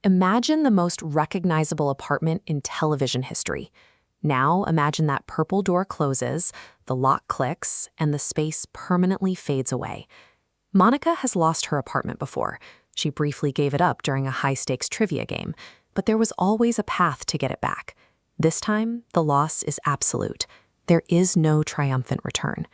Imagine the most recognizable apartment in television history. Now imagine that purple door closes, the lock clicks, and the space permanently fades away. Monica has lost her apartment before. She briefly gave it up during a high-stakes trivia game, but there was always a path to get it back. This time, the loss is absolute. There is no triumphant return.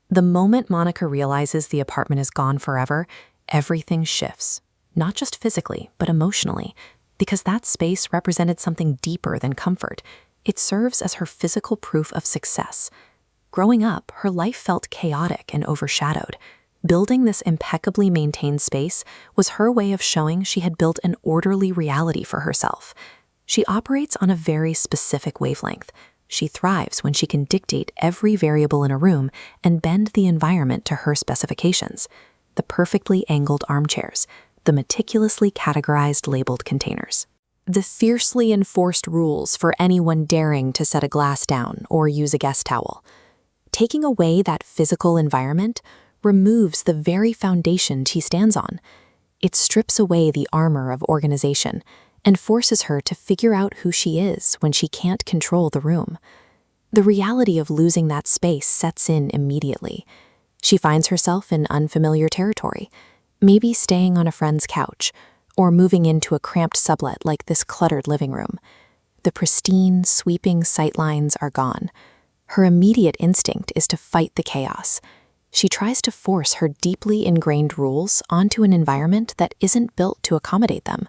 The moment Monica realizes the apartment is gone forever, everything shifts. Not just physically, but emotionally, because that space represented something deeper than comfort. It serves as her physical proof of success. Growing up, her life felt chaotic and overshadowed. Building this impeccably maintained space was her way of showing she had built an orderly reality for herself. She operates on a very specific wavelength. She thrives when she can dictate every variable in a room and bend the environment to her specifications. The perfectly angled armchairs, the meticulously categorized labeled containers, the fiercely enforced rules for anyone daring to set a glass down or use a guest towel. Taking away that physical environment removes the very foundation she stands on. It strips away the armor of organization and forces her to figure out who she is when she can't control the room. The reality of losing that space sets in immediately. She finds herself in unfamiliar territory, maybe staying on a friend's couch or moving into a cramped sublet like this cluttered living room. The pristine, sweeping sightlines are gone. Her immediate instinct is to fight the chaos. She tries to force her deeply ingrained rules onto an environment that isn't built to accommodate them.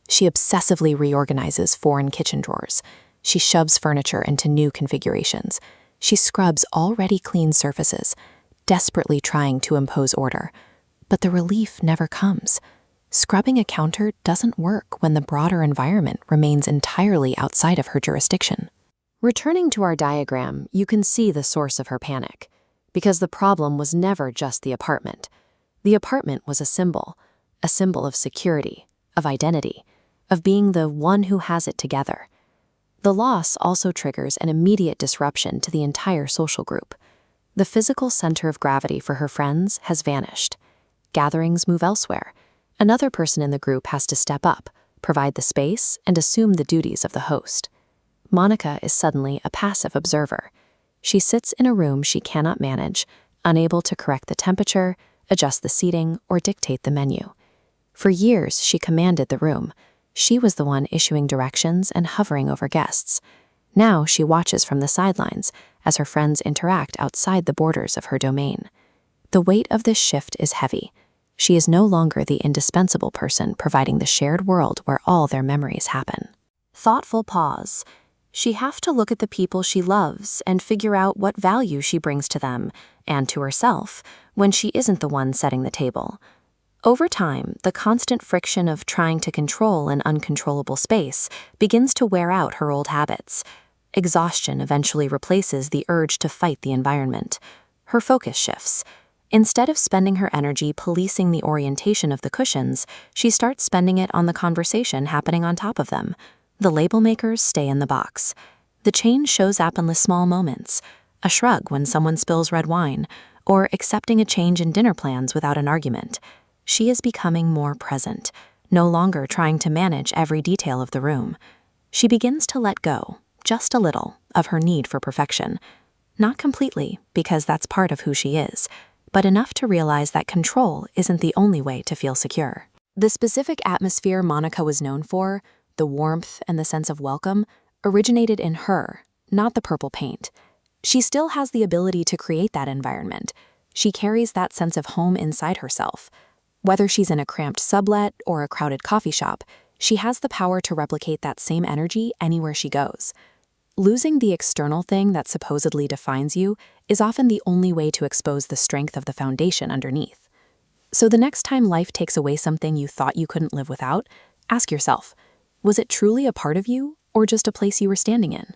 She obsessively reorganizes foreign kitchen drawers. She shoves furniture into new configurations. She scrubs already clean surfaces, desperately trying to impose order. But the relief never comes. Scrubbing a counter doesn't work when the broader environment remains entirely outside of her jurisdiction. Returning to our diagram, you can see the source of her panic. Because the problem was never just the apartment. The apartment was a symbol of security, of identity, of being the one who has it together. The loss also triggers an immediate disruption to the entire social group. The physical center of gravity for her friends has vanished. Gatherings move elsewhere. Another person in the group has to step up, provide the space, and assume the duties of the host. Monica is suddenly a passive observer. She sits in a room she cannot manage, unable to correct the temperature, adjust the seating, or dictate the menu. For years, she commanded the room. She was the one issuing directions and hovering over guests. Now she watches from the sidelines as her friends interact outside the borders of her domain. The weight of this shift is heavy. She is no longer the indispensable person providing the shared world where all their memories happen. Thoughtful pause. She has to look at the people she loves and figure out what value she brings to them and to herself when she isn't the one setting the table. Over time, the constant friction of trying to control an uncontrollable space begins to wear out her old habits. Exhaustion eventually replaces the urge to fight the environment. Her focus shifts. Instead of spending her energy policing the orientation of the cushions, she starts spending it on the conversation happening on top of them. The label makers stay in the box. The change shows up in the small moments, a shrug when someone spills red wine, or accepting a change in dinner plans without an argument. She is becoming more present, no longer trying to manage every detail of the room. She begins to let go, just a little, of her need for perfection. Not completely, because that's part of who she is, but enough to realize that control isn't the only way to feel secure. The specific atmosphere Monica was known for, the warmth and the sense of welcome, originated in her, not the purple paint. She still has the ability to create that environment. She carries that sense of home inside herself. Whether she's in a cramped sublet or a crowded coffee shop, she has the power to replicate that same energy anywhere she goes. Losing the external thing that supposedly defines you is often the only way to expose the strength of the foundation underneath. So the next time life takes away something you thought you couldn't live without, ask yourself, was it truly a part of you or just a place you were standing in?